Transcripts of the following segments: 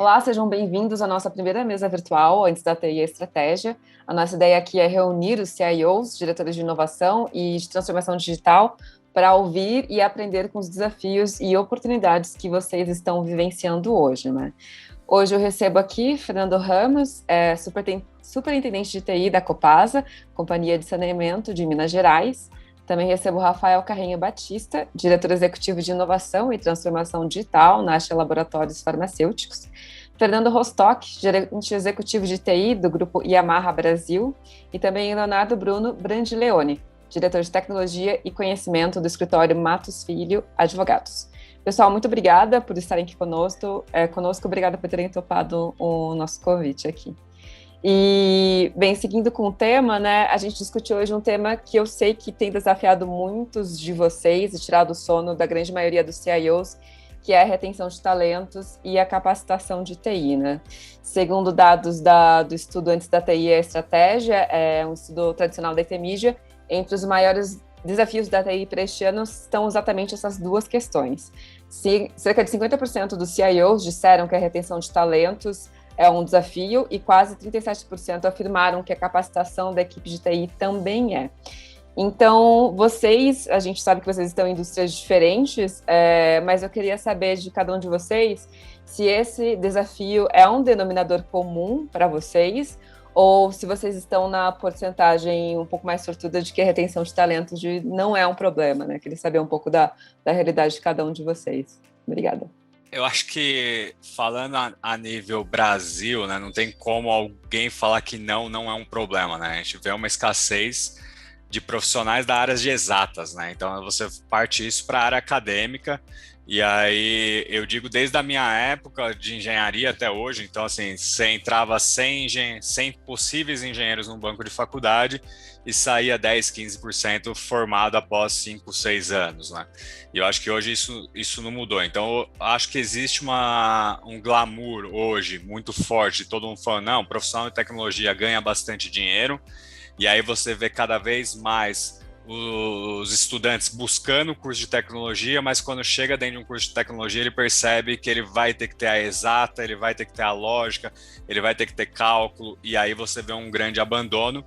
Olá, sejam bem-vindos à nossa primeira mesa virtual antes da TI Estratégia. A nossa ideia aqui é reunir os CIOs, diretores de inovação e de transformação digital, para ouvir e aprender com os desafios e oportunidades que vocês estão vivenciando hoje, né? Hoje eu recebo aqui Fernando Ramos, superintendente de TI da Copasa, Companhia de Saneamento de Minas Gerais. Também recebo Rafael Carreño Batista, diretor executivo de Inovação e Transformação Digital na Asha Laboratórios Farmacêuticos. Fernando Rostock, gerente executivo de TI do Grupo Yamaha Brasil. E também Leonardo Bruno Brandileone, diretor de Tecnologia e Conhecimento do escritório Matos Filho Advogados. Pessoal, muito obrigada por estarem aqui conosco. Obrigada por terem topado o nosso convite aqui. E, bem, seguindo com o tema, né, a gente discutiu hoje um tema que eu sei que tem desafiado muitos de vocês e tirado o sono da grande maioria dos CIOs, que é a retenção de talentos e a capacitação de TI, né? Segundo dados do estudo Antes da TI a Estratégia, um estudo tradicional da ITMídia, entre os maiores desafios da TI para este ano estão exatamente essas duas questões. Cerca de 50% dos CIOs disseram que a retenção de talentos é um desafio e quase 37% afirmaram que a capacitação da equipe de TI também é. Então, a gente sabe que vocês estão em indústrias diferentes, mas eu queria saber de cada um de vocês se esse desafio é um denominador comum para vocês ou se vocês estão na porcentagem um pouco mais sortuda de que a retenção de talentos não é um problema, né? Queria saber um pouco da realidade de cada um de vocês. Obrigada. Eu acho que, falando a nível Brasil, né, não tem como alguém falar que não é um problema, né? A gente vê uma escassez de profissionais da área de exatas, né? Então, você parte isso para a área acadêmica, e aí eu digo desde a minha época de engenharia até hoje, então, assim, você entrava 100 possíveis engenheiros num banco de faculdade e saía 10, 15% formado após 5, 6 anos, né? E eu acho que hoje isso não mudou. Então, eu acho que existe um glamour hoje muito forte, todo mundo falando, não, profissional de tecnologia ganha bastante dinheiro, e aí você vê cada vez mais os estudantes buscando o curso de tecnologia, mas quando chega dentro de um curso de tecnologia, ele percebe que ele vai ter que ter a exata, ele vai ter que ter a lógica, ele vai ter que ter cálculo, e aí você vê um grande abandono,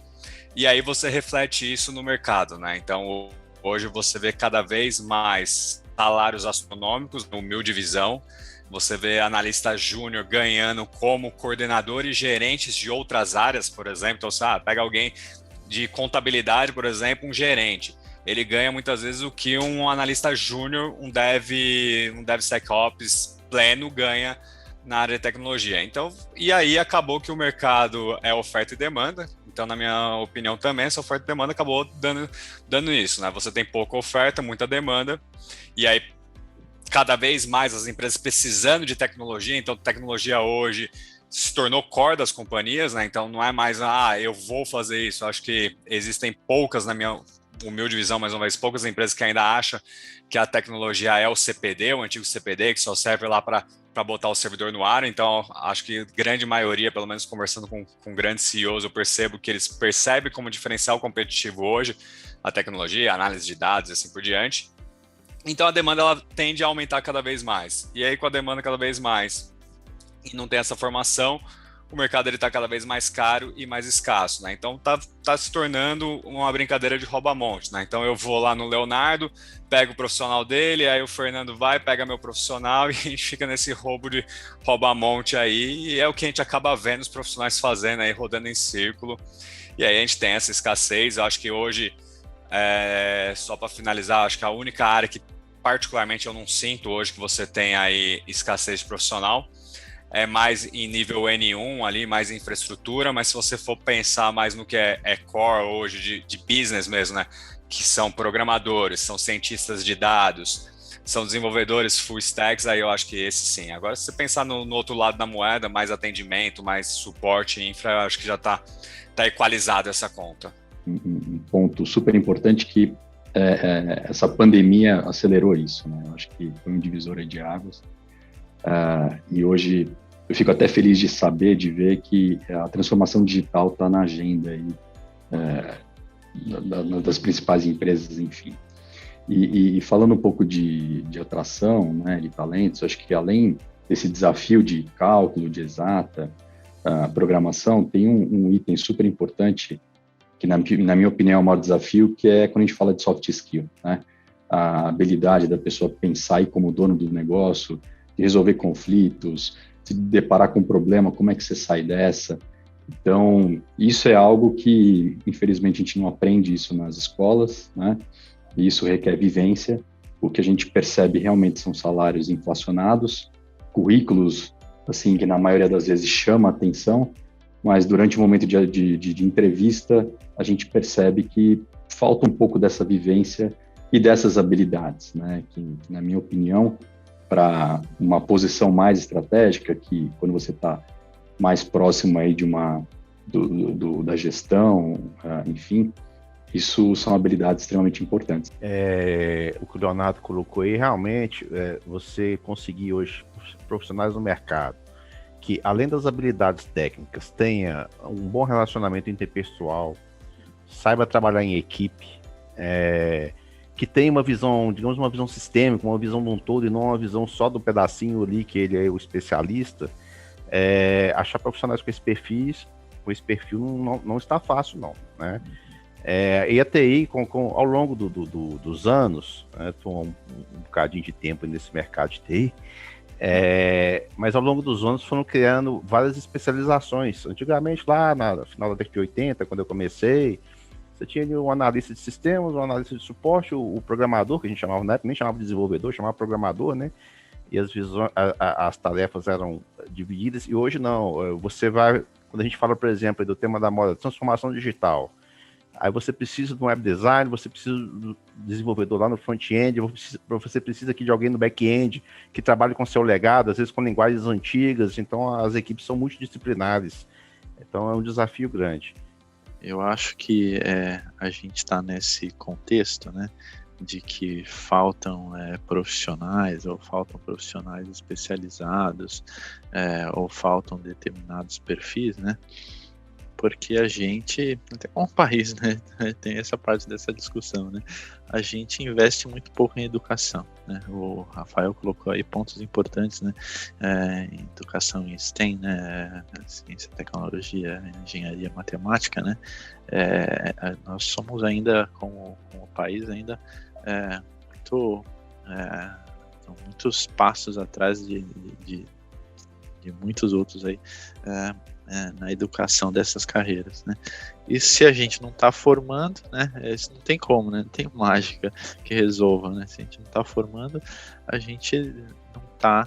e aí você reflete isso no mercado, né? Então, hoje você vê cada vez mais salários astronômicos, no humilde visão, você vê analista júnior ganhando como coordenador e gerentes de outras áreas, por exemplo, então você pega alguém de contabilidade, por exemplo, um gerente, ele ganha muitas vezes o que um analista júnior, um DevSecOps pleno ganha na área de tecnologia. Então, e aí acabou que o mercado é oferta e demanda, então na minha opinião também essa oferta e demanda acabou dando isso, né? Você tem pouca oferta, muita demanda, e aí cada vez mais as empresas precisando de tecnologia, então tecnologia hoje se tornou core das companhias, né? Então não é mais, eu vou fazer isso. Eu acho que existem poucas, na minha humilde visão, mais uma vez, poucas empresas que ainda acham que a tecnologia é o CPD, o antigo CPD, que só serve lá para botar o servidor no ar. Então, acho que grande maioria, pelo menos conversando com grandes CEOs, eu percebo que eles percebem como diferencial competitivo hoje a tecnologia, a análise de dados e assim por diante. Então, a demanda ela tende a aumentar cada vez mais. E aí, com a demanda cada vez mais e não tem essa formação, o mercado está cada vez mais caro e mais escasso, né? Então tá se tornando uma brincadeira de rouba-monte, né? Então eu vou lá no Leonardo, pego o profissional dele, aí o Fernando vai, pega meu profissional e a gente fica nesse roubo de rouba-monte aí, e é o que a gente acaba vendo os profissionais fazendo aí, rodando em círculo, e aí a gente tem essa escassez. Eu acho que hoje, só para finalizar, acho que a única área que particularmente eu não sinto hoje que você tem aí escassez de profissional é mais em nível N1 ali, mais em infraestrutura, mas se você for pensar mais no que é core hoje de business mesmo, né, que são programadores, são cientistas de dados, são desenvolvedores full stacks, aí eu acho que esse sim. Agora, se você pensar no outro lado da moeda, mais atendimento, mais suporte, infra, eu acho que já está equalizado essa conta. Um ponto super importante que essa pandemia acelerou isso, né? Eu acho que foi um divisor de águas. E hoje eu fico até feliz de saber, de ver que a transformação digital está na agenda aí, das principais empresas, enfim. E falando um pouco de atração, né, de talentos, acho que além desse desafio de cálculo, de exata, programação, tem um item super importante, que na minha opinião é o maior desafio, que é quando a gente fala de soft skill, né? A habilidade da pessoa pensar como dono do negócio, de resolver conflitos, se deparar com um problema, como é que você sai dessa? Então, isso é algo que, infelizmente, a gente não aprende isso nas escolas, né? E isso requer vivência. O que a gente percebe realmente são salários inflacionados, currículos, assim, que na maioria das vezes chama a atenção, mas durante o momento de entrevista, a gente percebe que falta um pouco dessa vivência e dessas habilidades, né? Que, na minha opinião, para uma posição mais estratégica, que quando você está mais próximo aí da gestão, enfim, isso são habilidades extremamente importantes. O que o Leonardo colocou aí, realmente, você conseguir hoje profissionais no mercado que, além das habilidades técnicas, tenha um bom relacionamento interpessoal, saiba trabalhar em equipe, que tenha uma visão, digamos, uma visão sistêmica, uma visão de um todo e não uma visão só do pedacinho ali que ele é o especialista, achar profissionais com esse perfil não está fácil, não, né? E a TI, ao longo dos anos, estou um bocadinho de tempo nesse mercado de TI, mas ao longo dos anos foram criando várias especializações. Antigamente, lá no final da década de 80, quando eu comecei, você tinha um analista de sistemas, um analista de suporte, o programador, que a gente chamava na época, nem chamava de desenvolvedor, chamava programador, né? E as tarefas eram divididas, e hoje não. Você vai, quando a gente fala, por exemplo, do tema da moda, transformação digital, aí você precisa de um web design, você precisa do desenvolvedor lá no front-end, você precisa aqui de alguém no back-end que trabalhe com seu legado, às vezes com linguagens antigas, então as equipes são multidisciplinares. Então é um desafio grande. Eu acho que a gente está nesse contexto, né, de que faltam profissionais, ou faltam profissionais especializados, ou faltam determinados perfis, né? Porque a gente, até como país, né, tem essa parte dessa discussão, né? A gente investe muito pouco em educação, né? O Rafael colocou aí pontos importantes, né? Educação em STEM, né? Ciência, tecnologia, engenharia, matemática, né? Nós somos ainda, como país, ainda muitos passos atrás de muitos outros aí, na educação dessas carreiras, né? E se a gente não está formando, né? Isso não tem como, né? Não tem mágica que resolva, né? Se a gente não está formando, a gente não está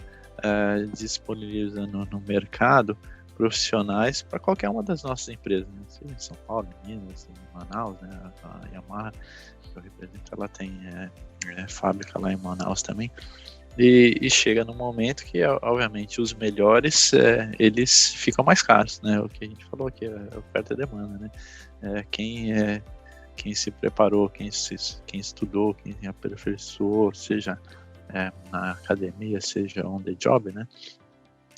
disponibilizando no mercado profissionais para qualquer uma das nossas empresas, né? Seja em São Paulo, em Minas, em Manaus, né? A Yamaha, que eu represento, ela tem fábrica lá em Manaus também. E chega num momento que, obviamente, os melhores, eles ficam mais caros, né? O que a gente falou aqui, a oferta e demanda, né? Quem se preparou, quem estudou, quem aperfeiçoou, seja na academia, seja on the job, né?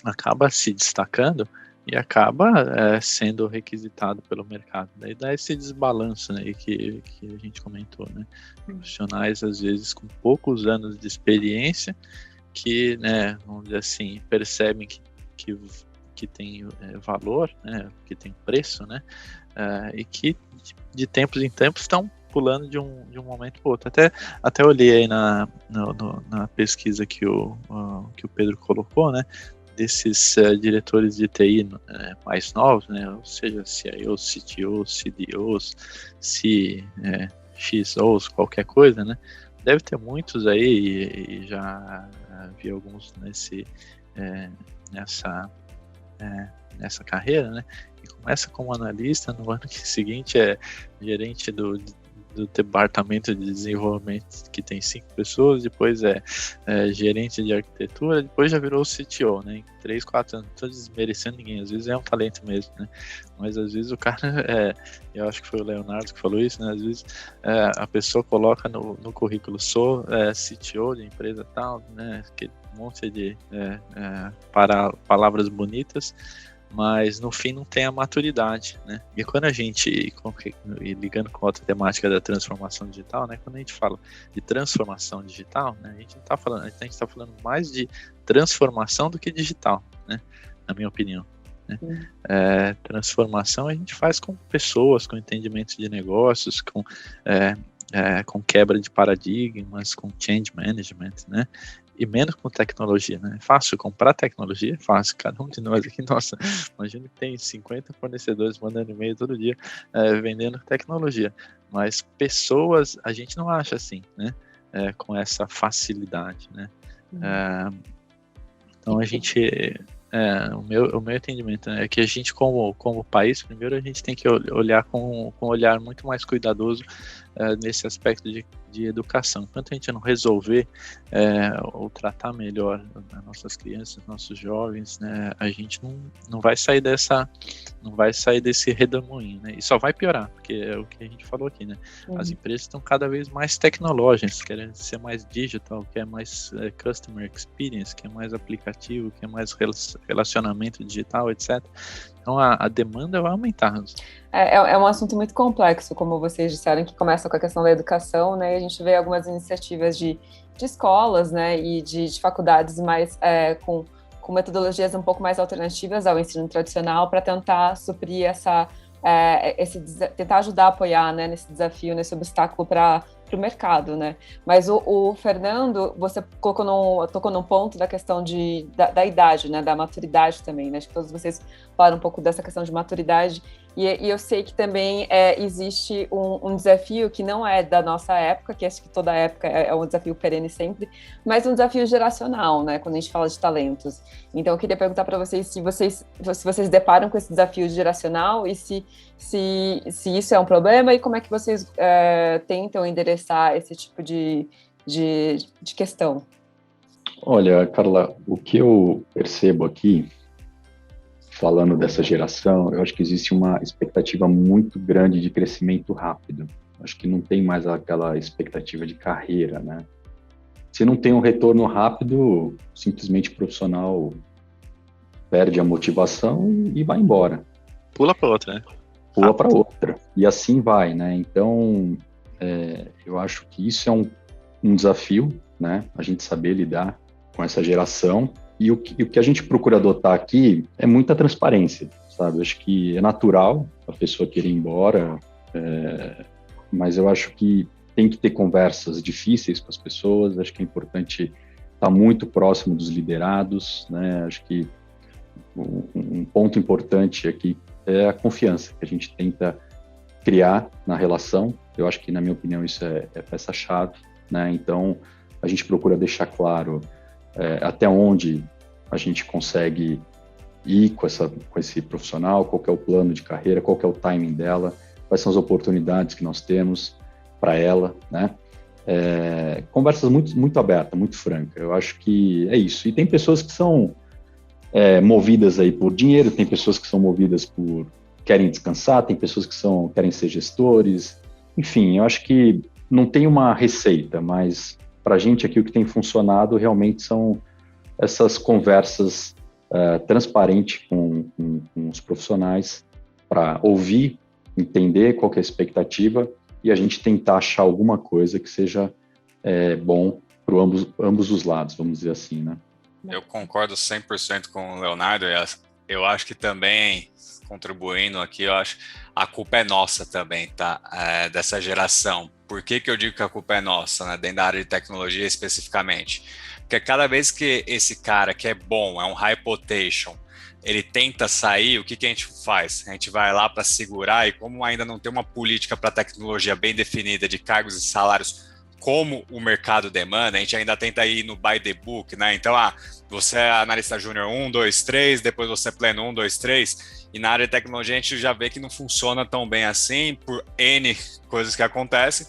Acaba se destacando e acaba sendo requisitado pelo mercado. Daí dá esse desbalanço, né, que a gente comentou, né? Profissionais, às vezes, com poucos anos de experiência, que, né, vamos dizer assim, percebem que tem valor, né, que tem preço, né, e que de tempos em tempos estão pulando de um momento para o outro. Até olhei aí na pesquisa que o Pedro colocou, né, desses diretores de TI mais novos, né, ou seja, CIOs, CTOs, CDOs, CXOs, qualquer coisa, né, deve ter muitos aí, e já vi alguns nessa carreira, né, e começa como analista, no ano seguinte é gerente do departamento de desenvolvimento, que tem 5 pessoas, depois gerente de arquitetura, depois já virou CTO, né, em 3, 4 anos. Não estou desmerecendo ninguém, às vezes é um talento mesmo, né, mas às vezes o cara, eu acho que foi o Leonardo que falou isso, né, às vezes a pessoa coloca no currículo, sou CTO de empresa tal, né, aquele monte de palavras bonitas, mas no fim não tem a maturidade, né? E quando a gente, ligando com outra temática da transformação digital, né? Quando a gente fala de transformação digital, né? A gente está falando mais de transformação do que digital, né? Na minha opinião. Né? Transformação a gente faz com pessoas, com entendimento de negócios, com quebra de paradigmas, com change management, né? E menos com tecnologia, né? É fácil comprar tecnologia, é fácil. Cada um de nós aqui, nossa, imagina que tem 50 fornecedores mandando e-mail todo dia vendendo tecnologia. Mas pessoas, a gente não acha assim, né? Com essa facilidade, né? Então a gente... o meu entendimento é que a gente, como país, primeiro a gente tem que olhar com um olhar muito mais cuidadoso nesse aspecto de educação. Enquanto a gente não resolver ou tratar melhor as nossas crianças, nossos jovens, né, a gente não vai sair desse redemoinho, né? E só vai piorar, porque é o que a gente falou aqui, né? As empresas estão cada vez mais tecnológicas, querem ser mais digital, quer mais customer experience, quer mais aplicativo, quer mais relacionamento digital, etc. Então a demanda vai aumentar. É um assunto muito complexo, como vocês disseram, que começa com a questão da educação, né? E a gente vê algumas iniciativas de escolas, né? E de faculdades mais com metodologias um pouco mais alternativas ao ensino tradicional para tentar suprir tentar ajudar a apoiar, né, nesse desafio, nesse obstáculo para o mercado, né? Mas o Fernando, você tocou num ponto da questão da idade, né, da maturidade também, né? Acho que todos vocês falaram um pouco dessa questão de maturidade, e eu sei que também existe um desafio que não é da nossa época, que acho que toda época é um desafio perene sempre, mas um desafio geracional, né, quando a gente fala de talentos. Então eu queria perguntar para vocês se vocês deparam com esse desafio geracional e se isso é um problema, e como é que vocês tentam endereçar esse tipo de questão. Olha, Carla, o que eu percebo aqui, falando dessa geração, eu acho que existe uma expectativa muito grande de crescimento rápido. Acho que não tem mais aquela expectativa de carreira, né? Se não tem um retorno rápido, simplesmente o profissional perde a motivação e vai embora. Pula para outra, né? Pula para outra. E assim vai, né? Então, eu acho que isso é um desafio, né? A gente saber lidar com essa geração. E o que a gente procura adotar aqui é muita transparência, sabe? Eu acho que é natural a pessoa querer ir embora, mas eu acho que tem que ter conversas difíceis com as pessoas. Acho que é importante estar muito próximo dos liderados, né? Acho que um ponto importante aqui é a confiança que a gente tenta criar na relação. Eu acho que, na minha opinião, isso é peça-chave, né? Então, a gente procura deixar claro até onde a gente consegue ir com esse profissional, qual que é o plano de carreira, qual que é o timing dela, quais são as oportunidades que nós temos para ela, né? Conversas muito, muito abertas, muito francas. Eu acho que é isso. E tem pessoas que são movidas aí por dinheiro, tem pessoas que são movidas querem descansar, tem pessoas que querem ser gestores. Enfim, eu acho que não tem uma receita, mas para a gente aqui o que tem funcionado realmente são essas conversas transparentes com os profissionais para ouvir, entender qual que é a expectativa e a gente tentar achar alguma coisa que seja bom para ambos os lados, vamos dizer assim, né? Eu concordo 100% com o Leonardo. Eu acho que também, contribuindo aqui, eu acho a culpa é nossa também, tá? Dessa geração. Por que eu digo que a culpa é nossa, né? Dentro da área de tecnologia especificamente? Porque cada vez que esse cara que é bom, é um high potential, ele tenta sair, o que a gente faz? A gente vai lá para segurar, e como ainda não tem uma política para tecnologia bem definida de cargos e salários como o mercado demanda, a gente ainda tenta ir no by the book, né? Então, você é analista júnior 1, 2, 3, depois você é pleno 1, 2, 3, e na área de tecnologia a gente já vê que não funciona tão bem assim, por N coisas que acontecem.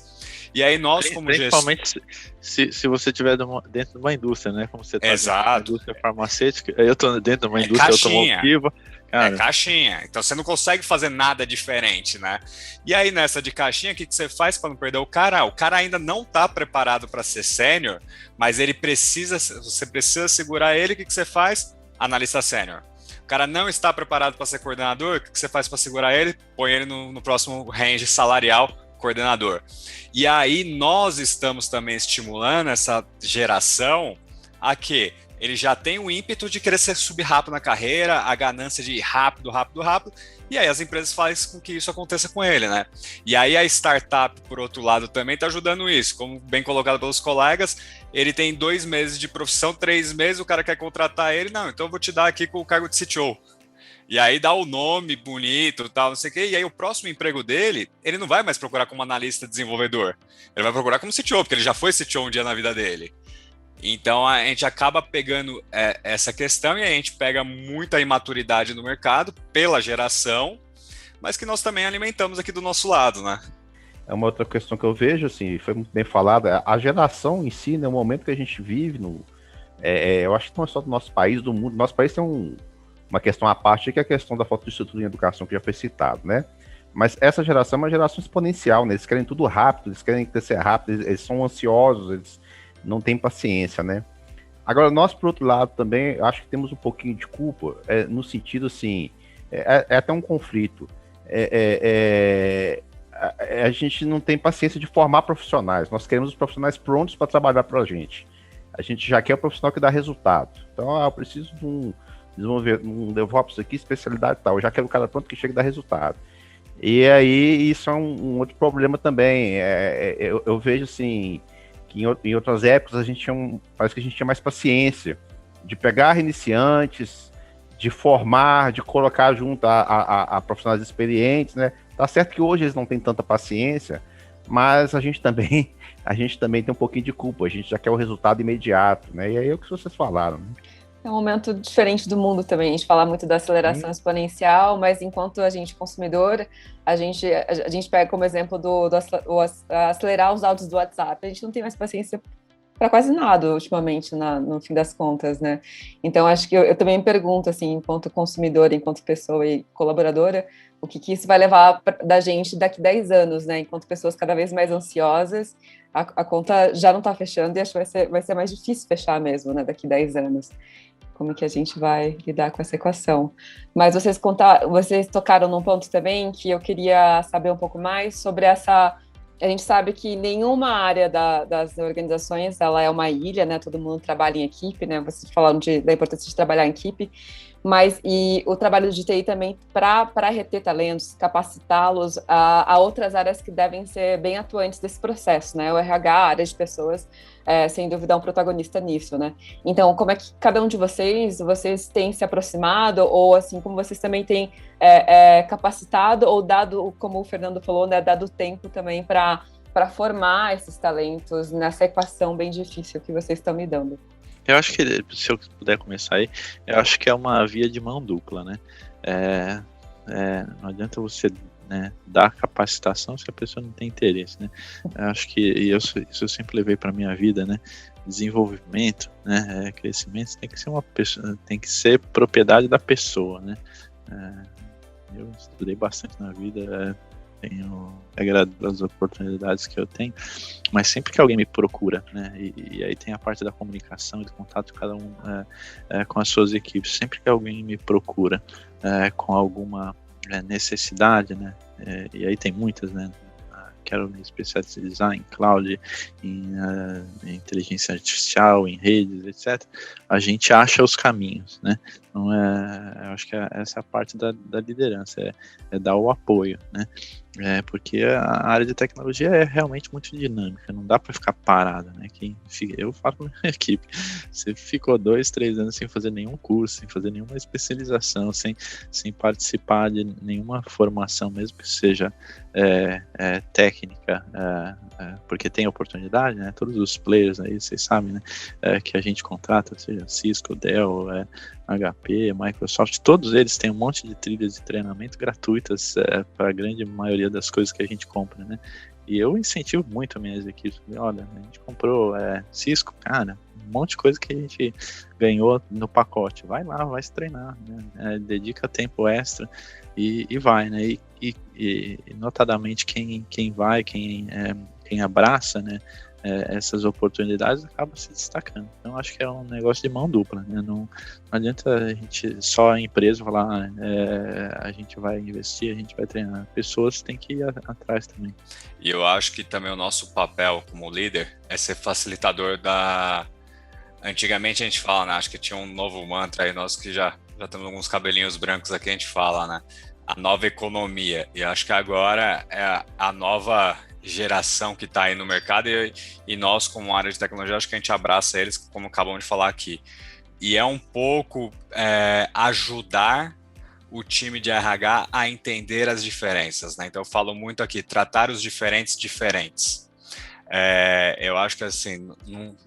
E aí nós, como principalmente se você estiver dentro de uma indústria, né? Como você está dentro de uma indústria farmacêutica, eu estou dentro de uma indústria automotiva. Cara. É caixinha, então você não consegue fazer nada diferente, né? E aí nessa de caixinha, o que você faz para não perder o cara? O cara ainda não está preparado para ser sênior, mas você precisa segurar ele, o que você faz? Analista sênior. O cara não está preparado para ser coordenador, o que você faz para segurar ele? Põe ele no próximo range salarial, coordenador. E aí nós estamos também estimulando essa geração a que ele já tem o ímpeto de querer subir rápido na carreira, a ganância de ir rápido, e aí as empresas fazem com que isso aconteça com ele, né? E aí a startup, por outro lado, também está ajudando isso, como bem colocado pelos colegas, ele tem 2 meses de profissão, 3 meses, o cara quer contratar ele, não, então eu vou te dar aqui com o cargo de CTO. E aí dá o nome bonito, tal, não sei o quê, e aí o próximo emprego dele, ele não vai mais procurar como analista desenvolvedor, ele vai procurar como CTO, porque ele já foi CTO um dia na vida dele. Então a gente acaba pegando essa questão e a gente pega muita imaturidade no mercado pela geração, mas que nós também alimentamos aqui do nosso lado, né? É uma outra questão que eu vejo, assim, foi muito bem falada, a geração em si, né, o momento que a gente vive, eu acho que não é só do nosso país, do mundo, nosso país tem uma questão à parte, que é a questão da falta de estrutura em educação, que já foi citado, né? Mas essa geração é uma geração exponencial, né? Eles querem tudo rápido, eles querem crescer rápido, eles são ansiosos, eles não tem paciência, né? Agora, nós, por outro lado, também, acho que temos um pouquinho de culpa, no sentido, assim, é até um conflito. A gente não tem paciência de formar profissionais, nós queremos os profissionais prontos para trabalhar para a gente já quer o profissional que dá resultado. Então, eu preciso desenvolver um DevOps aqui, especialidade e tal, eu já quero o cara pronto que chegue a dar resultado. E aí, isso é um outro problema também, eu vejo, assim, em outras épocas parece que a gente tinha mais paciência de pegar iniciantes, de formar, de colocar junto a profissionais experientes, né? Tá certo que hoje eles não têm tanta paciência, mas a gente também tem um pouquinho de culpa, a gente já quer o resultado imediato, né? E aí é o que vocês falaram, né? É um momento diferente do mundo também. A gente fala muito da aceleração exponencial, mas enquanto a gente consumidor, a gente pega como exemplo do acelerar os áudios do WhatsApp. A gente não tem mais paciência para quase nada ultimamente, no fim das contas, né? Então, acho que eu também me pergunto, assim, enquanto consumidora, enquanto pessoa e colaboradora, o que isso vai levar da gente daqui 10 anos, né? Enquanto pessoas cada vez mais ansiosas, a conta já não está fechando e acho que vai ser mais difícil fechar mesmo, né? Daqui 10 anos. Como que a gente vai lidar com essa equação? Mas vocês tocaram num ponto também que eu queria saber um pouco mais sobre essa... A gente sabe que nenhuma área das organizações, ela é uma ilha, né? Todo mundo trabalha em equipe, né? Vocês falaram da importância de trabalhar em equipe, mas e o trabalho de TI também para reter talentos, capacitá-los a outras áreas que devem ser bem atuantes desse processo, né? O RH, a área de pessoas, sem dúvida é um protagonista nisso, né? Então, como é que cada um de vocês têm se aproximado, ou assim, como vocês também têm capacitado ou dado, como o Fernando falou, né, dado tempo também para formar esses talentos nessa equação bem difícil que vocês estão me dando? Eu acho que, se eu puder começar aí, eu acho que é uma via de mão dupla, né? Não adianta você, né, dar capacitação se a pessoa não tem interesse, né? Eu acho que isso eu sempre levei para minha vida, né? Desenvolvimento, né? Crescimento tem que ser tem que ser propriedade da pessoa, né? Eu estudei bastante na vida, tenho agradecido as oportunidades que eu tenho, mas sempre que alguém me procura, né, e aí tem a parte da comunicação e do contato de cada um com as suas equipes, sempre que alguém me procura com alguma necessidade, né, e aí tem muitas, né, quero me especializar em cloud, em inteligência artificial, em redes, etc., a gente acha os caminhos, né? Então, eu acho que essa é a parte da liderança, é dar o apoio, né? Porque a área de tecnologia é realmente muito dinâmica, não dá para ficar parada, né? Eu falo com a minha equipe, você ficou 2, 3 anos sem fazer nenhum curso, sem fazer nenhuma especialização, sem participar de nenhuma formação, mesmo que seja técnica, porque tem oportunidade, né? Todos os players aí, vocês sabem, né? Que a gente contrata, seja Cisco, Dell, HP, Microsoft, todos eles têm um monte de trilhas de treinamento gratuitas para a grande maioria das coisas que a gente compra, né? E eu incentivo muito as minhas equipes. Olha, a gente comprou Cisco, cara, um monte de coisa que a gente ganhou no pacote. Vai lá, vai se treinar, né? Dedica tempo extra e vai, né? E notadamente quem vai, quem abraça, né? essas oportunidades, acaba se destacando. Então, acho que é um negócio de mão dupla, né? Não adianta a gente, só a empresa falar, a gente vai investir, a gente vai treinar. Pessoas têm que ir atrás também. E eu acho que também o nosso papel como líder é ser facilitador da... Antigamente a gente fala, né? Acho que tinha um novo mantra aí, nós que já temos alguns cabelinhos brancos aqui, a gente fala, né? A nova economia. E acho que agora é a nova geração que está aí no mercado e nós, como área de tecnologia, acho que a gente abraça eles, como acabamos de falar aqui. E é um pouco ajudar o time de RH a entender as diferenças, né? Então eu falo muito aqui, tratar os diferentes. Eu acho que assim,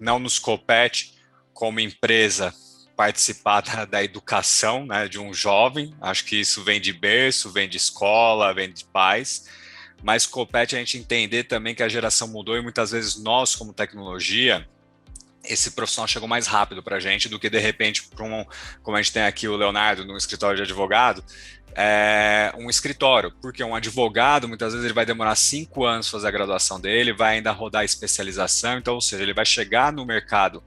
não nos compete como empresa participar da educação, né, de um jovem. Acho que isso vem de berço, vem de escola, vem de pais, mas compete a gente entender também que a geração mudou e muitas vezes nós, como tecnologia, esse profissional chegou mais rápido para a gente do que, de repente, como a gente tem aqui o Leonardo no escritório de advogado, um escritório, porque um advogado, muitas vezes, ele vai demorar 5 anos para fazer a graduação dele, vai ainda rodar a especialização, então, ou seja, ele vai chegar no mercado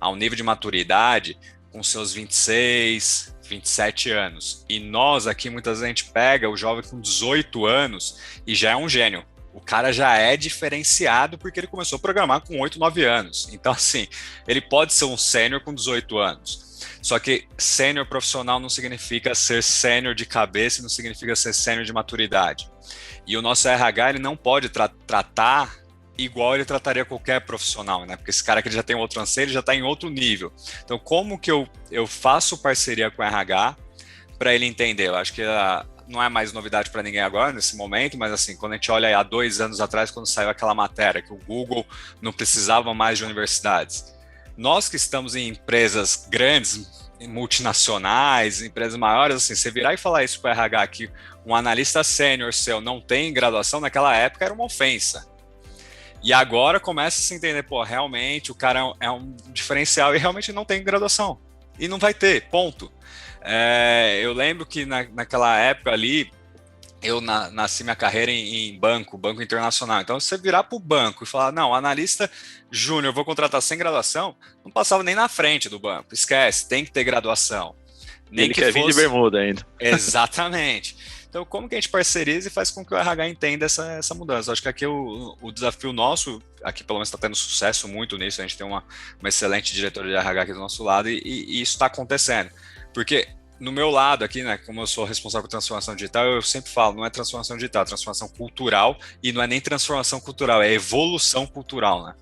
a um nível de maturidade com seus 26, 27 anos. E nós aqui, muitas vezes, a gente pega o jovem com 18 anos e já é um gênio. O cara já é diferenciado porque ele começou a programar com 8, 9 anos. Então, assim, ele pode ser um sênior com 18 anos. Só que sênior profissional não significa ser sênior de cabeça, não significa ser sênior de maturidade. E o nosso RH, ele não pode tratar igual ele trataria qualquer profissional, né? Porque esse cara que já tem outro anseio, ele já está em outro nível. Então, como que eu faço parceria com o RH para ele entender? Eu acho que não é mais novidade para ninguém agora, nesse momento, mas assim, quando a gente olha aí há 2 anos atrás, quando saiu aquela matéria que o Google não precisava mais de universidades. Nós que estamos em empresas grandes, multinacionais, empresas maiores, assim, você virar e falar isso para o RH que um analista sênior seu não tem graduação, naquela época era uma ofensa. E agora começa a se entender, pô, realmente o cara é um diferencial e realmente não tem graduação. E não vai ter, ponto. Eu lembro que naquela época ali, eu nasci minha carreira em banco internacional. Então, você virar para o banco e falar, não, analista júnior, vou contratar sem graduação, não passava nem na frente do banco. Esquece, tem que ter graduação. Nem ele que quer vir de bermuda ainda. Exatamente. Então, como que a gente parceriza e faz com que o RH entenda essa mudança? Eu acho que aqui o desafio nosso, aqui pelo menos está tendo sucesso muito nisso, a gente tem uma excelente diretora de RH aqui do nosso lado e isso está acontecendo. Porque no meu lado aqui, né, como eu sou responsável por transformação digital, eu sempre falo, não é transformação digital, é transformação cultural e não é nem transformação cultural, é evolução cultural, né?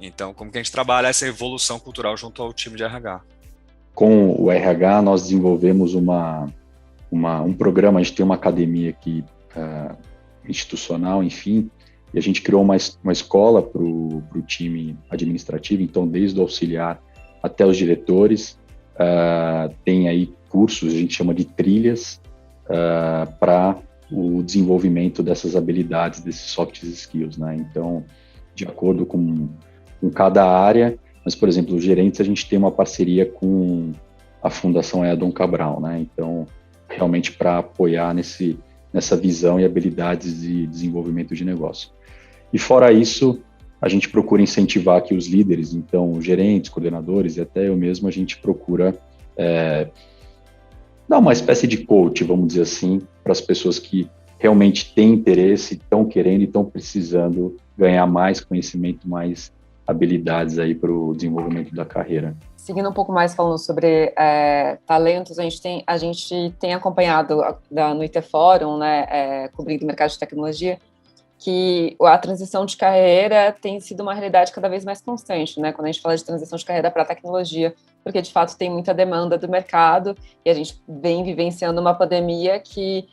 Então, como que a gente trabalha essa evolução cultural junto ao time de RH? Com o RH, nós desenvolvemos um programa, a gente tem uma academia aqui institucional, enfim, e a gente criou uma escola para o time administrativo, então desde o auxiliar até os diretores, tem aí cursos, a gente chama de trilhas, para o desenvolvimento dessas habilidades, desses soft skills, né? Então, de acordo com cada área, mas, por exemplo, os gerentes, a gente tem uma parceria com a Fundação Dom Cabral, né? Então, realmente para apoiar nessa visão e habilidades de desenvolvimento de negócio. E fora isso, a gente procura incentivar aqui os líderes, então gerentes, coordenadores e até eu mesmo, a gente procura dar uma espécie de coach, vamos dizer assim, para as pessoas que realmente têm interesse, estão querendo e estão precisando ganhar mais conhecimento, mais habilidades aí para o desenvolvimento da carreira. Seguindo um pouco mais falando sobre talentos, a gente tem acompanhado no IT Fórum, né, cobrindo o mercado de tecnologia, que a transição de carreira tem sido uma realidade cada vez mais constante, né, quando a gente fala de transição de carreira para a tecnologia, porque de fato tem muita demanda do mercado e a gente vem vivenciando uma pandemia que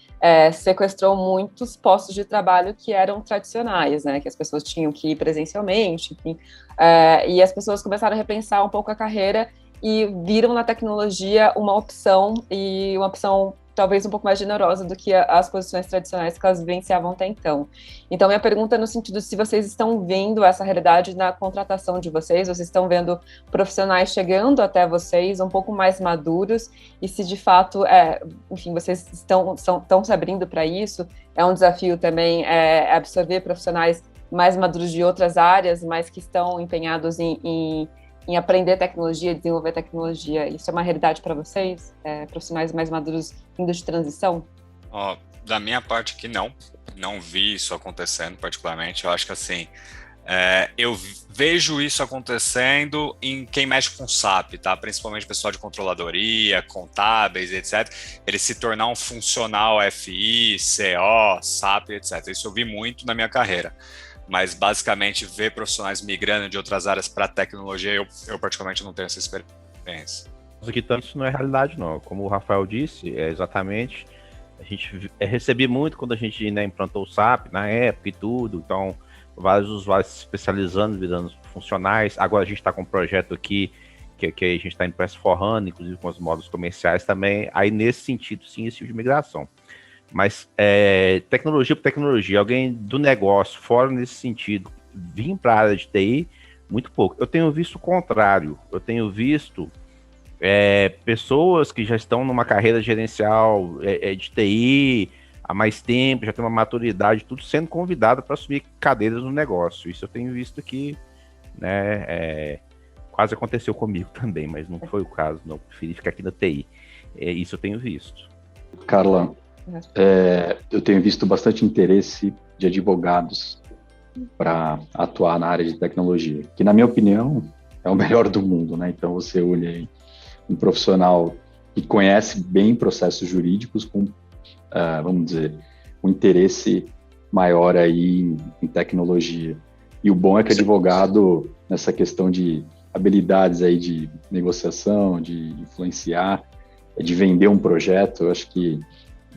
sequestrou muitos postos de trabalho que eram tradicionais, né, que as pessoas tinham que ir presencialmente, enfim, e as pessoas começaram a repensar um pouco a carreira e viram na tecnologia uma opção talvez um pouco mais generosa do que as posições tradicionais que elas vivenciavam até então. Então, minha pergunta é no sentido de se vocês estão vendo essa realidade na contratação de vocês estão vendo profissionais chegando até vocês um pouco mais maduros e se de fato, enfim, vocês estão se abrindo para isso, é um desafio também absorver profissionais mais maduros de outras áreas, mas que estão empenhados em aprender tecnologia, desenvolver tecnologia. Isso é uma realidade para vocês? Profissionais mais maduros indo de transição? Da minha parte aqui, não vi isso acontecendo particularmente. Eu acho que assim, eu vejo isso acontecendo em quem mexe com SAP, tá? Principalmente pessoal de controladoria, contábeis, etc. Ele se tornar um funcional FI, CO, SAP, etc. Isso eu vi muito na minha carreira. Mas basicamente ver profissionais migrando de outras áreas para tecnologia, eu particularmente não tenho essa experiência. Aqui tanto isso não é realidade, não. Como o Rafael disse, exatamente. A gente recebi muito quando a gente implantou o SAP na época e tudo, então vários usuários se especializando, virando funcionais. Agora a gente está com um projeto aqui que a gente está indo para S4HANA, inclusive com os modos comerciais também. Aí nesse sentido, sim, esse tipo de migração. Mas tecnologia por tecnologia, alguém do negócio, fora nesse sentido, vir para a área de TI, muito pouco. Eu tenho visto o contrário. Eu tenho visto pessoas que já estão numa carreira gerencial de TI há mais tempo, já tem uma maturidade, tudo sendo convidado para assumir cadeiras no negócio. Isso eu tenho visto que quase aconteceu comigo também, mas não foi o caso, não. Preferi ficar aqui na TI. Isso eu tenho visto. Carla, eu tenho visto bastante interesse de advogados para atuar na área de tecnologia, que na minha opinião é o melhor do mundo, né? Então você olha aí um profissional que conhece bem processos jurídicos com, vamos dizer, um interesse maior aí em tecnologia. E o bom é que advogado, nessa questão de habilidades aí de negociação, de influenciar, de vender um projeto, eu acho que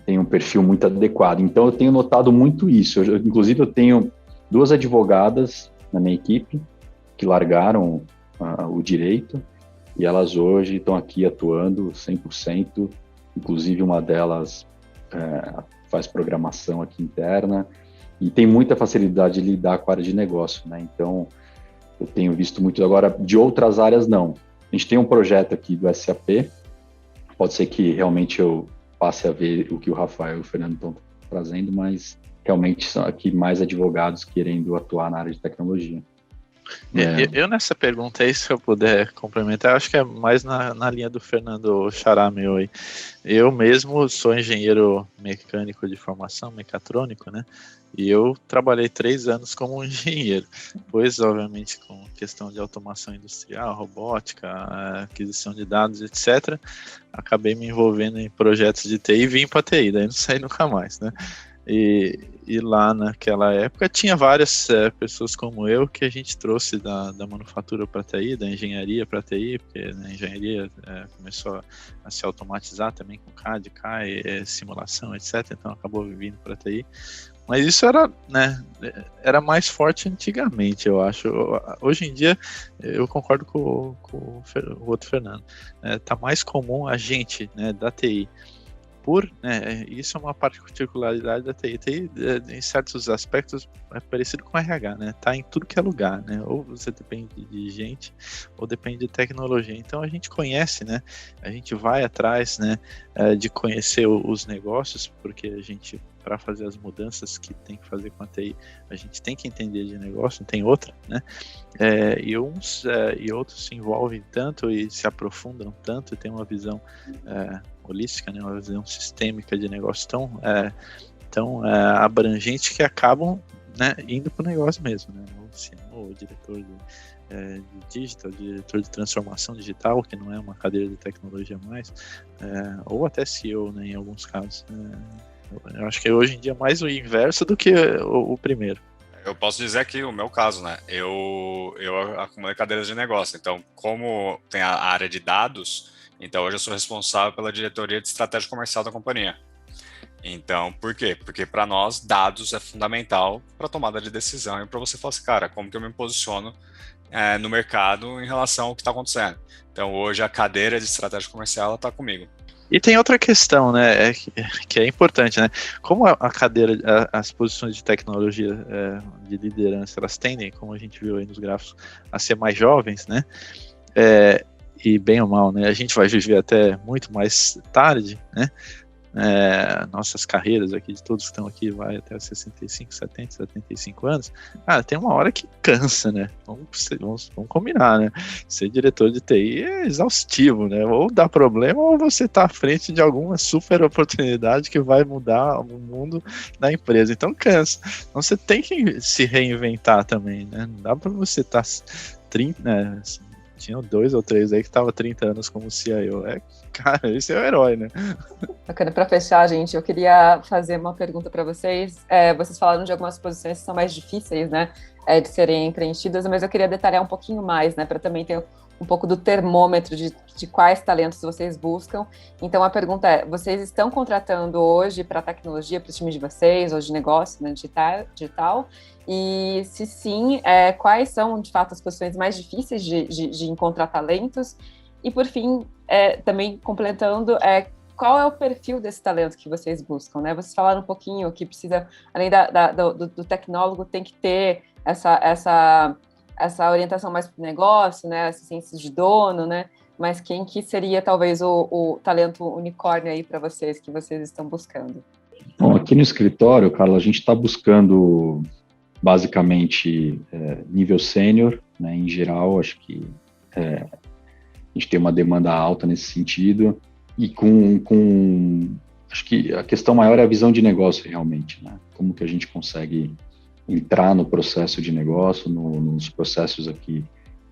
tem um perfil muito adequado. Então eu tenho notado muito isso. Inclusive eu tenho 2 advogadas na minha equipe que largaram o direito e elas hoje estão aqui atuando 100%, inclusive uma delas faz programação aqui interna e tem muita facilidade de lidar com a área de negócio, né? Então, eu tenho visto muito agora, de outras áreas não. A gente tem um projeto aqui do SAP, pode ser que realmente eu passe a ver o que o Rafael e o Fernando estão trazendo, mas realmente são aqui mais advogados querendo atuar na área de tecnologia. Eu nessa pergunta aí, se eu puder complementar, acho que é mais na linha do Fernando Xará meu aí. Eu mesmo sou engenheiro mecânico de formação, mecatrônico, né? E eu trabalhei 3 anos como engenheiro, pois obviamente com questão de automação industrial, robótica, aquisição de dados, etc., acabei me envolvendo em projetos de TI e vim para TI, daí não saí nunca mais, né? E lá naquela época tinha várias pessoas como eu que a gente trouxe da manufatura para TI, da engenharia para TI, porque na engenharia começou a se automatizar também com CAD, CAE, simulação, etc. Então acabou vindo para TI. Mas isso era mais forte antigamente, eu acho. Hoje em dia, eu concordo com o outro Fernando. Tá mais comum a gente, da TI. Isso é uma particularidade da TI. TI, em certos aspectos, é parecido com RH, né? Tá em tudo que é lugar, né? Ou você depende de gente, ou depende de tecnologia. Então a gente conhece, né? A gente vai atrás, né? De conhecer os negócios, porque a gente, para fazer as mudanças que tem que fazer com a TI, a gente tem que entender de negócio, não tem outra, né? E uns e outros se envolvem tanto e se aprofundam tanto e tem uma visão holística, né? Uma visão sistêmica de negócio tão abrangente que acabam, né, indo para o negócio mesmo, né? O diretor de digital, diretor de transformação digital, que não é uma cadeira de tecnologia mais, ou até CEO, né, em alguns casos. Eu acho que hoje em dia é mais o inverso do que o primeiro. Eu posso dizer que o meu caso, né? Eu acumulei cadeiras de negócio. Então, como tem a área de dados, então hoje eu sou responsável pela diretoria de estratégia comercial da companhia. Então, por quê? Porque para nós, dados é fundamental para a tomada de decisão e para você falar assim, cara, como que eu me posiciono no mercado em relação ao que está acontecendo. Então, hoje a cadeira de estratégia comercial está comigo. E tem outra questão, né, que é importante, né? Como a cadeira, as posições de tecnologia de liderança, elas tendem, como a gente viu aí nos gráficos, a ser mais jovens, né? E bem ou mal, né? A gente vai viver até muito mais tarde, né? nossas carreiras aqui, de todos que estão aqui, vai até 65, 70, 75 anos, cara, tem uma hora que cansa, né? Vamos combinar, né? Ser diretor de TI é exaustivo, né? Ou dá problema, ou você tá à frente de alguma super oportunidade que vai mudar o mundo da empresa. Então cansa. Então você tem que se reinventar também, né? Não dá pra você estar 30, né? Assim, tinha 2 ou 3 aí que tava 30 anos como CIO. Cara, esse é o herói, né? Bacana. Para fechar, gente, eu queria fazer uma pergunta para vocês. Vocês falaram de algumas posições que são mais difíceis, né, de serem preenchidas, mas eu queria detalhar um pouquinho mais, né, para também ter um pouco do termômetro de quais talentos vocês buscam. Então, a pergunta é, vocês estão contratando hoje para tecnologia, para o time de vocês, ou de negócio, né, digital? E, se sim, quais são, de fato, as posições mais difíceis de encontrar talentos? E, por fim, também completando, qual é o perfil desse talento que vocês buscam, né? Vocês falaram um pouquinho que precisa, além do tecnólogo, tem que ter essa orientação mais para o negócio, né? Essa ciência de dono, né? Mas quem que seria, talvez, o talento unicórnio aí para vocês, que vocês estão buscando? Bom, aqui no escritório, Carla, a gente está buscando, basicamente, nível sênior, né? Em geral, acho que a gente tem uma demanda alta nesse sentido, e acho que a questão maior é a visão de negócio, realmente, né? Como que a gente consegue entrar no processo de negócio, nos processos aqui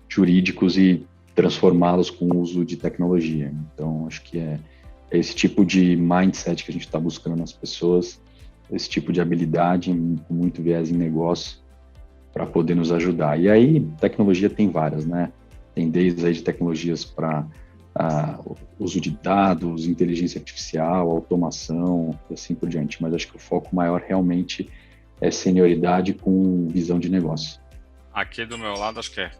jurídicos e transformá-los com o uso de tecnologia. Então, acho que é esse tipo de mindset que a gente está buscando nas pessoas, esse tipo de habilidade com muito viés em negócio para poder nos ajudar. E aí, tecnologia tem várias, né? Tem desde aí de tecnologias para uso de dados, inteligência artificial, automação e assim por diante. Mas acho que o foco maior realmente é senioridade com visão de negócio. Aqui do meu lado, acho que é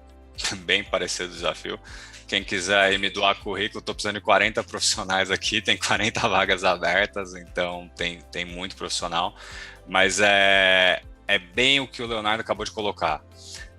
bem parecido o desafio. Quem quiser aí me doar currículo, estou precisando de 40 profissionais aqui, tem 40 vagas abertas, então tem muito profissional. Mas é bem o que o Leonardo acabou de colocar.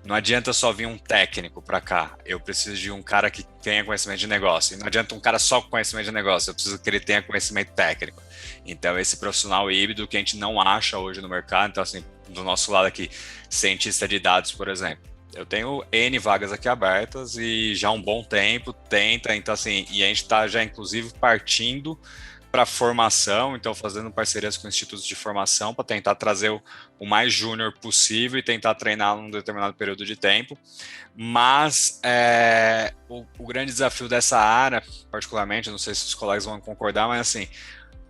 Não adianta só vir um técnico para cá, eu preciso de um cara que tenha conhecimento de negócio. E não adianta um cara só com conhecimento de negócio, eu preciso que ele tenha conhecimento técnico. Então, esse profissional híbrido que a gente não acha hoje no mercado, então assim, do nosso lado aqui, cientista de dados, por exemplo. Eu tenho N vagas aqui abertas e já há um bom tempo tenta, então assim, e a gente está já inclusive partindo para formação, então fazendo parcerias com institutos de formação para tentar trazer o mais júnior possível e tentar treinar num determinado período de tempo. Mas o grande desafio dessa área, particularmente, não sei se os colegas vão concordar, mas assim,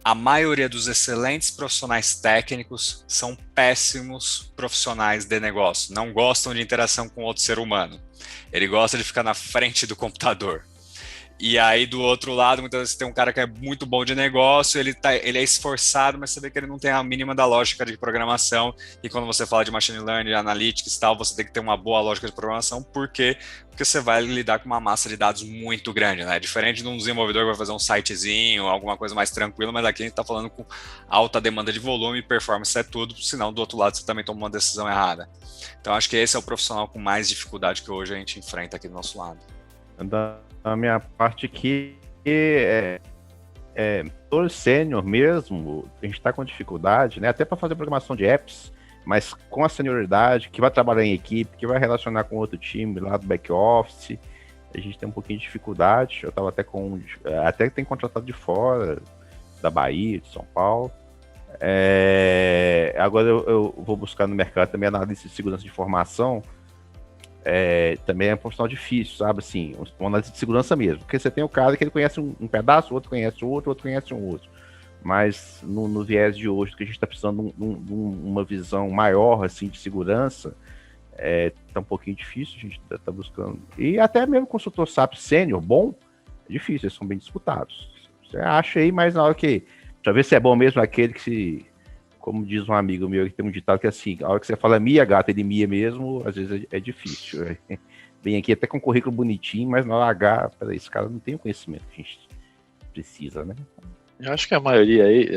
a maioria dos excelentes profissionais técnicos são péssimos profissionais de negócio, não gostam de interação com outro ser humano. Ele gosta de ficar na frente do computador. E aí, do outro lado, muitas vezes tem um cara que é muito bom de negócio, ele é esforçado, mas você vê que ele não tem a mínima da lógica de programação. E quando você fala de machine learning, analytics e tal, você tem que ter uma boa lógica de programação. Por quê? Porque você vai lidar com uma massa de dados muito grande, né? Diferente de um desenvolvedor que vai fazer um sitezinho, alguma coisa mais tranquila, mas aqui a gente está falando com alta demanda de volume, performance é tudo, senão do outro lado você também toma uma decisão errada. Então, acho que esse é o profissional com mais dificuldade que hoje a gente enfrenta aqui do nosso lado. Da minha parte aqui, todo sênior mesmo, a gente está com dificuldade, né? Até para fazer programação de apps, mas com a senioridade, que vai trabalhar em equipe, que vai relacionar com outro time lá do back-office, a gente tem um pouquinho de dificuldade. Eu estava até tem contratado de fora, da Bahia, de São Paulo. Agora eu vou buscar no mercado também analista de segurança de informação. Também é um profissional difícil, sabe, assim, uma análise de segurança mesmo, porque você tem o cara que ele conhece um pedaço, o outro conhece o outro conhece um outro, mas no viés de hoje, que a gente está precisando de uma visão maior, assim, de segurança, tá um pouquinho difícil, a gente tá buscando, e até mesmo consultor SAP sênior bom, é difícil, eles são bem disputados, você acha aí, mas na hora que, pra ver se é bom mesmo aquele que se... Como diz um amigo meu, que tem um ditado que é assim, a hora que você fala mia, gata, ele mia mesmo, às vezes é difícil. Vem aqui até com um currículo bonitinho, mas na hora H, peraí, esse cara não tem o conhecimento que a gente precisa, né? Eu acho que a maioria aí,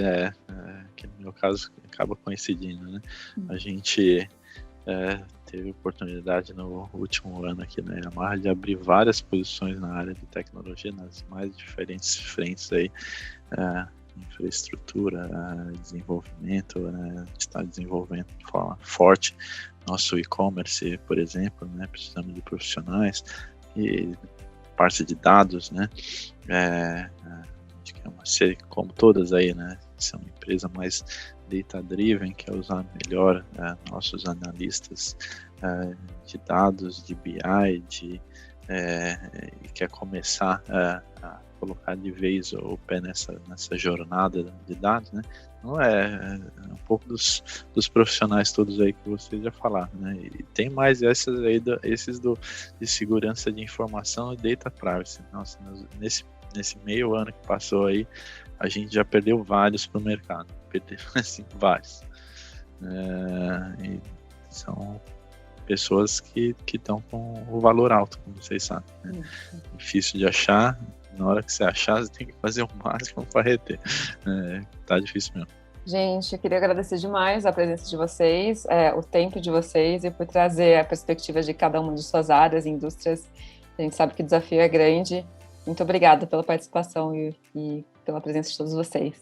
que no meu caso acaba coincidindo, né? A gente teve oportunidade no último ano aqui na Yamaha de abrir várias posições na área de tecnologia, nas mais diferentes frentes aí, infraestrutura, desenvolvimento, está desenvolvendo de forma forte nosso e-commerce, por exemplo, né? Precisamos de profissionais e parte de dados, né? Acho que é uma série como todas aí, né? Ser uma empresa mais data-driven, que é usar melhor nossos analistas de dados, de BI, e quer começar a colocar de vez o pé nessa jornada de dados, né? Não é um pouco dos profissionais todos aí que vocês já falaram, né? E tem mais esses de segurança de informação e data privacy. Nossa, nesse meio ano que passou aí, a gente já perdeu vários para o mercado, perdeu assim, vários. E são pessoas que estão com o valor alto, como vocês sabem, né? Difícil de achar. Na hora que você achar, você tem que fazer o máximo para reter. Tá difícil mesmo. Gente, eu queria agradecer demais a presença de vocês, o tempo de vocês e por trazer a perspectiva de cada uma de suas áreas e indústrias. A gente sabe que o desafio é grande. Muito obrigada pela participação e pela presença de todos vocês.